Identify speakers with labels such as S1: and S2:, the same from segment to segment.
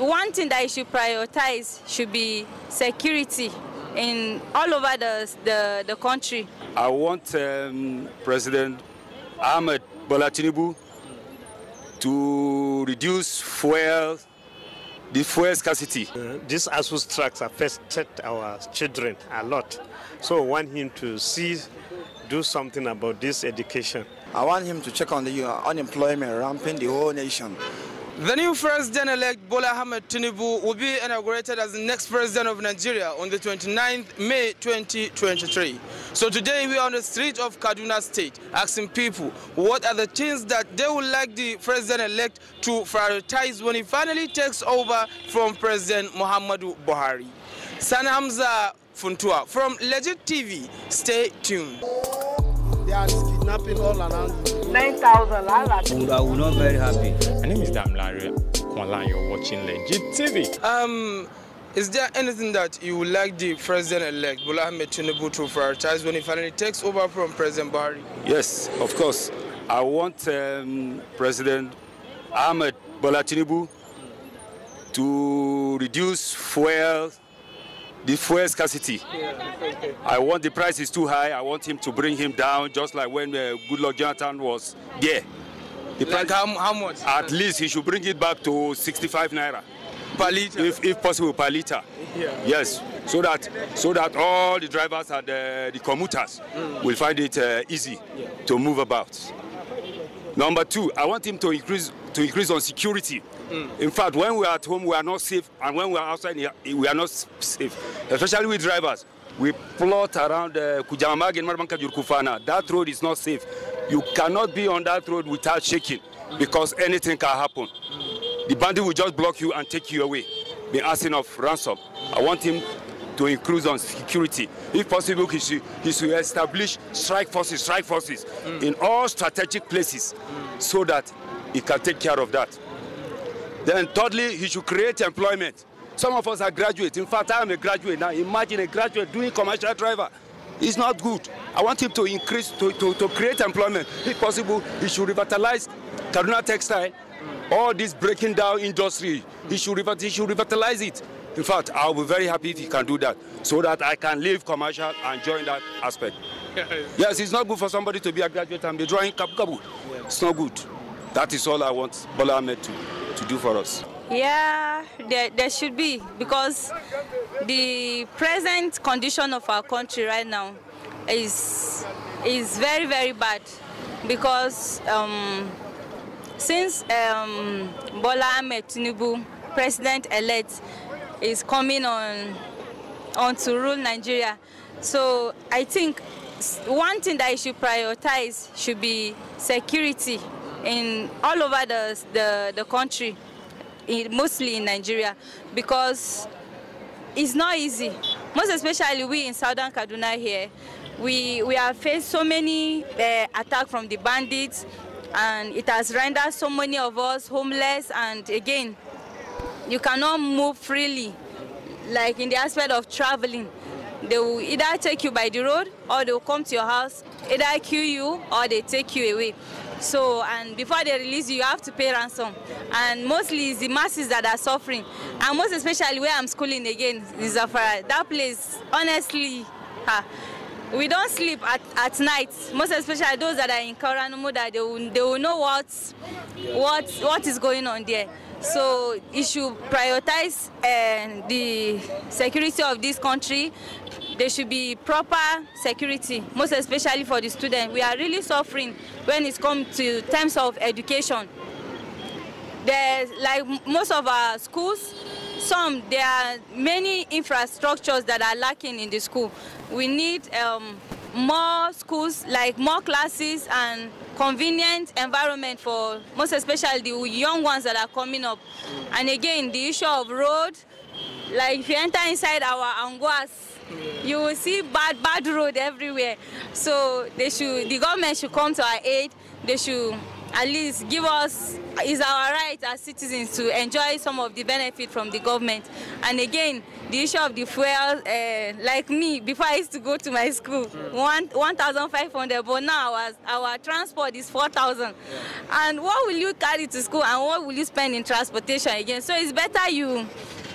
S1: one thing that you should prioritize should be security in all over the country.
S2: I want President Bola Ahmed Tinubu to reduce the fuel scarcity.
S3: These ASUS trucks affected our children a lot. So I want him to do something about this education.
S4: I want him to check on the unemployment rampant the whole nation.
S5: The new President-elect Bola Ahmed Tinubu will be inaugurated as the next president of Nigeria on the 29th May 2023. So today we are on the street of Kaduna State asking people what are the things that they would like the President-elect to prioritize when he finally takes over from President Muhammadu Buhari. Sana Hamza Funtua from Legit TV. Stay tuned.
S6: They are kidnapping all around.
S7: 9,000.
S8: I will not very happy.
S9: My name is Damlare Kwanlan. You're watching Legit TV.
S5: Is there anything that you would like the President-elect Bola Ahmed Tinubu to prioritize when he finally takes over from President Buhari?
S2: Yes, of course. I want President Ahmed Bola Tinubu to reduce the fuel scarcity. I want the price is too high. I want him to bring him down, just like when Goodluck Jonathan was there. The
S5: like
S2: price,
S5: how much?
S2: At least he should bring it back to 65 naira
S5: per liter,
S2: if possible, per liter.
S5: Yeah.
S2: Yes, so that all the drivers and the commuters will find it easy to move about. Number two, I want him to increase on security. In fact, when we are at home, we are not safe, and when we are outside, we are not safe, especially with drivers. We plot around Kujamag and Marbanka Jurkufana. That road is not safe. You cannot be on that road without shaking, because anything can happen. The bandit will just block you and take you away, be asking of ransom. I want him to increase on security. If possible, he should establish strike forces in all strategic places so that he can take care of that. Then thirdly, he should create employment. Some of us are graduates. In fact, I am a graduate now. Imagine a graduate doing commercial driver. It's not good. I want him to increase, to create employment. If possible, he should revitalize Kaduna Textile, all this breaking down industry. He should revitalize it. In fact, I'll be very happy if he can do that, so that I can leave commercial and join that aspect. Yes, it's not good for somebody to be a graduate and be drawing kabu. It's not good. That is all I want Bola Ahmed to do for us.
S1: Yeah, there should be, because the present condition of our country right now is very, very bad, because since Bola Ahmed Tinubu, President-elect, is coming on to rule Nigeria, so I think one thing that you should prioritize should be security in all over the country, mostly in Nigeria, because it's not easy. Most especially we in Southern Kaduna here, we have faced so many attacks from the bandits, and it has rendered so many of us homeless. And again, you cannot move freely, like in the aspect of traveling. They will either take you by the road, or they will come to your house, either kill you or they take you away. So, and before they release you, you have to pay ransom. And mostly it's the masses that are suffering. And most especially where I'm schooling again, is Zafara. That place, honestly, we don't sleep at night. Most especially those that are in Karanumu, that they will know what is going on there. So you should prioritize the security of this country. There should be proper security, most especially for the students. We are really suffering when it comes to terms of education. There's, like most of our schools, there are many infrastructures that are lacking in the school. We need more schools, like more classes and convenient environment for most especially the young ones that are coming up. And again, the issue of road, like if you enter inside our anguas, you will see bad road everywhere. So the government should come to our aid. They should at least give us, it's our right as citizens to enjoy some of the benefit from the government. And again, the issue of the fuel, like me, before I used to go to my school, 1,500, but now our transport is 4,000. Yeah. And what will you carry to school and what will you spend in transportation again? So it's better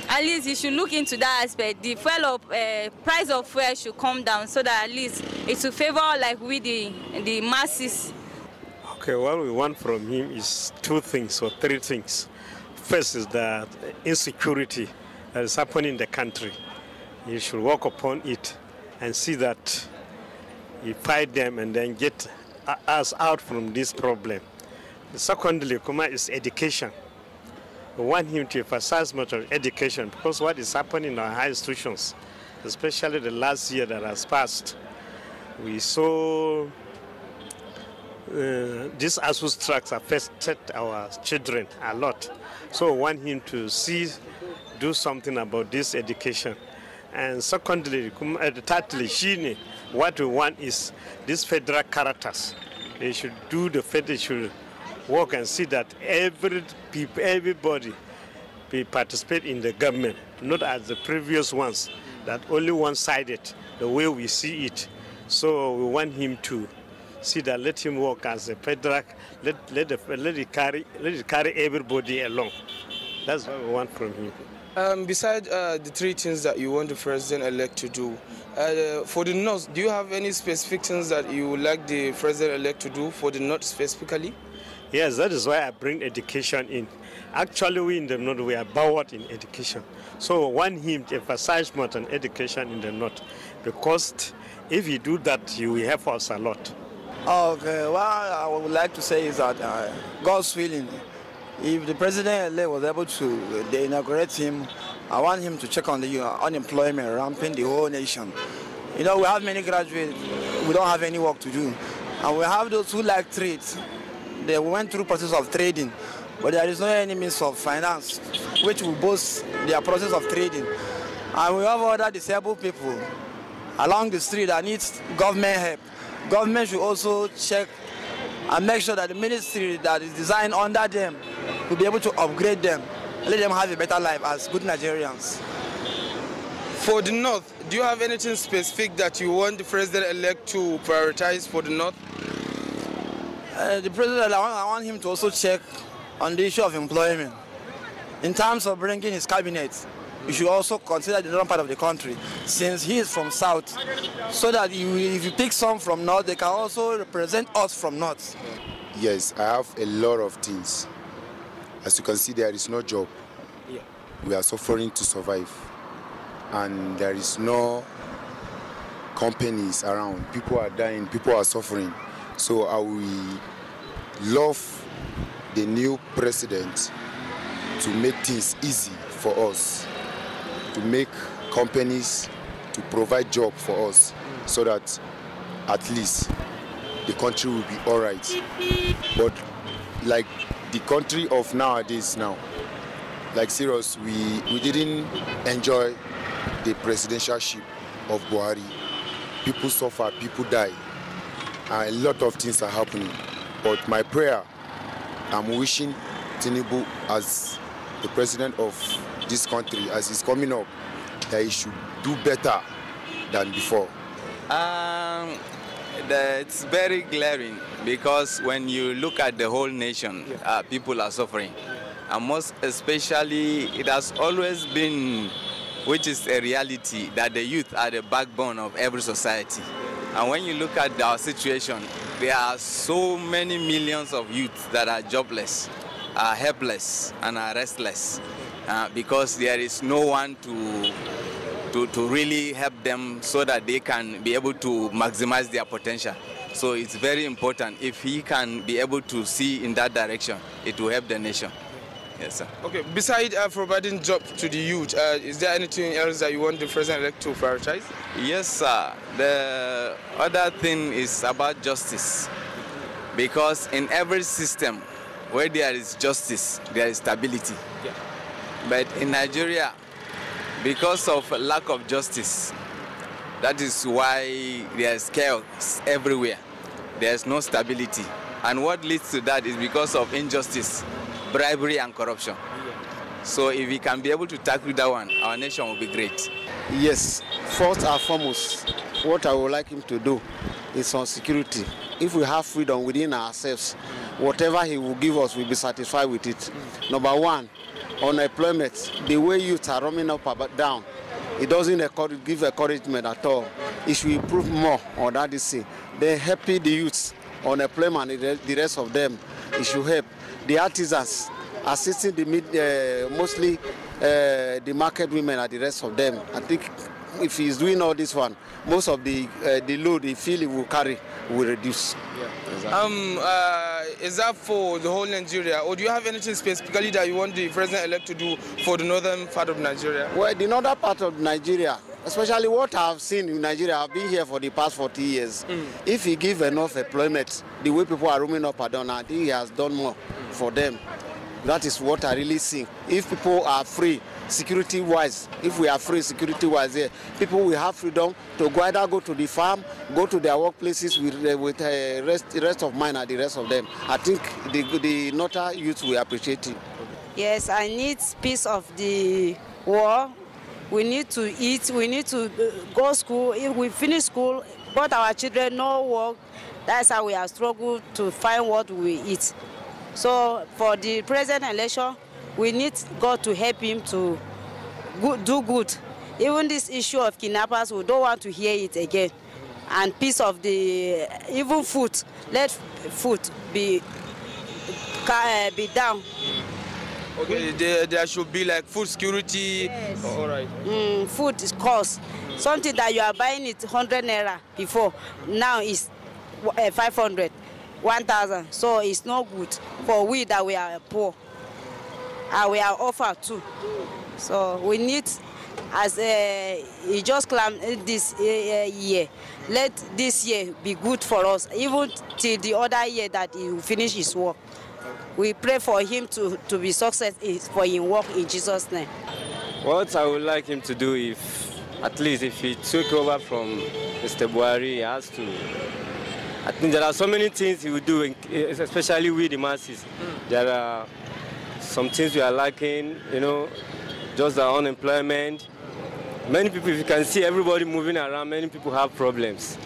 S1: at least you should look into that aspect. The price of fuel should come down so that at least it will favor like the masses.
S3: Okay, what we want from him is 2 things or 3 things. First is that insecurity that is happening in the country. You should work upon it and see that you fight them and then get us out from this problem. Secondly, is education. We want him to emphasize much on education because what is happening in our high institutions, especially the last year that has passed, we saw these ASUS tracks affected our children a lot. So we want him to do something about this education. And secondly, thirdly, what we want is these federal characters. They should they should work and see that everybody participate in the government, not as the previous ones, that only one-sided, the way we see it. So we want him to see that let him work as a federal, let it carry everybody along. That's what we want from him.
S5: Besides the 3 things that you want the president-elect to do, for the North, do you have any specific things that you would like the president-elect to do for the North specifically?
S3: Yes, that is why I bring education in. Actually, we in the North, we are backward in education. So we want him to emphasize more on education in the North, because if you do that, he will help us a lot.
S4: Okay, what I would like to say is that God's willing, if the president was able to inaugurate him, I want him to check on the unemployment rampant the whole nation. You know, we have many graduates, we don't have any work to do. And we have those who like trades. They went through process of trading, but there is no any means of finance which will boost their process of trading. And we have other disabled people along the street that needs government help. Government should also check and make sure that the ministry that is designed under them will be able to upgrade them, let them have a better life as good Nigerians.
S5: For the North, do you have anything specific that you want the president-elect to prioritize for the North?
S4: The president, I want him to also check on the issue of employment. In terms of bringing his cabinet, you should also consider the northern part of the country, since he is from South, so that if you pick some from North, they can also represent us from North.
S7: Yes, I have a lot of things. As you can see, there is no job. Yeah. We are suffering to survive. And there is no companies around. People are dying, people are suffering. So I will love the new president to make things easy for us, to make companies to provide job for us, so that at least the country will be all right. But like the country of nowadays now, like serious, we didn't enjoy the presidentialship of Buhari. People suffer, people die. A lot of things are happening. But my prayer, I'm wishing Tinubu as the president of this country, as he's coming up, that he should do better than before.
S10: It's very glaring, because when you look at the whole nation, people are suffering. And most especially, it has always been, which is a reality, that the youth are the backbone of every society. And when you look at our situation, there are so many millions of youth that are jobless, are helpless, and are restless, because there is no one to really help them so that they can be able to maximize their potential. So it's very important. If he can be able to see in that direction, it will help the nation. Yes, sir. Okay,
S5: besides providing jobs to the youth, is there anything else that you want the president-elect to prioritize?
S10: Yes, sir. The other thing is about justice. Because in every system where there is justice, there is stability. Yeah. But in Nigeria, because of lack of justice, that is why there is chaos everywhere. There is no stability. And what leads to that is because of injustice, bribery and corruption. So if we can be able to tackle that one, our nation will be great.
S6: Yes, first and foremost, what I would like him to do is on security. If we have freedom within ourselves, whatever he will give us, we'll be satisfied with it. Number one, unemployment, the way youth are running up and down, it doesn't give encouragement at all. It should improve more on that thing. Then helping the youth, unemployment, the rest of them, it should help. The artisans, assisting mostly the market women and the rest of them. I think if he's doing all this one, most of the load he feel he will carry will reduce.
S5: Yeah. Exactly. Is that for the whole Nigeria, or do you have anything specifically that you want the president-elect to do for the northern part of Nigeria?
S6: Well, the northern part of Nigeria, especially what I've seen in Nigeria, I've been here for the past 40 years. If he give enough employment, the way people are roaming up and down, I think he has done more for them. That is what I really see. If people are free, security-wise, if we are free security-wise here, people will have freedom to either go to the farm, go to their workplaces with rest of mind and the rest of them. I think the northern youth will appreciate it.
S11: Yes, I need peace of the war. We need to eat, we need to go to school. If we finish school, but our children no work, that's how we have struggled to find what we eat. So for the president election, we need God to help him to do good. Even this issue of kidnappers, we don't want to hear it again. And peace of the, even food, let food be down.
S5: Okay, there should be like food security.
S11: Yes.
S5: All right.
S11: Food is cost. Something that you are buying it 100 naira before, now is 500, 1,000. So it's not good for we that we are poor. And we are offered too. So we need, as he just claimed this year, let this year be good for us, even till the other year that he will finish his work. We pray for him to be successful for his work in Jesus' name.
S8: What I would like him to do, at least if he took over from Mr. Buhari, he has to. I think there are so many things he will do, especially with the masses. There are some things we are lacking, just the unemployment. Many people, if you can see everybody moving around, many people have problems.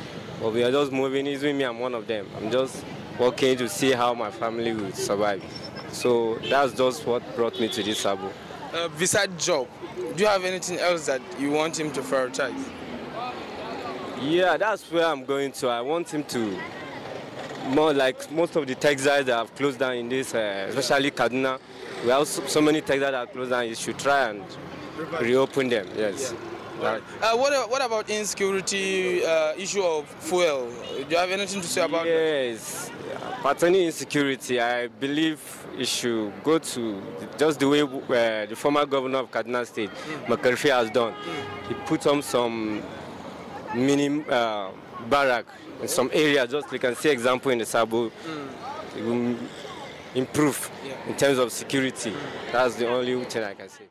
S8: But we are just moving, even me, I'm one of them. I'm just working to see how my family will survive. So that's just what brought me to this Sabo.
S5: Besides job, do you have anything else that you want him to prioritize?
S8: Yeah, that's where I'm going to. I want him to, more like most of the textiles that have closed down in this, especially Kaduna. We have so many textiles that are closed down. You should try and reopen them. Yes.
S5: Yeah. What about insecurity, issue of fuel? Do you have anything to say about that?
S8: Yes. Pertaining insecurity, I believe it should go to just the way the former governor of Kaduna State, McCarthy, has done. He put on some mini barrack in some areas, just you can see example in the Sabo. It will improve in terms of security. That's the only thing I can say.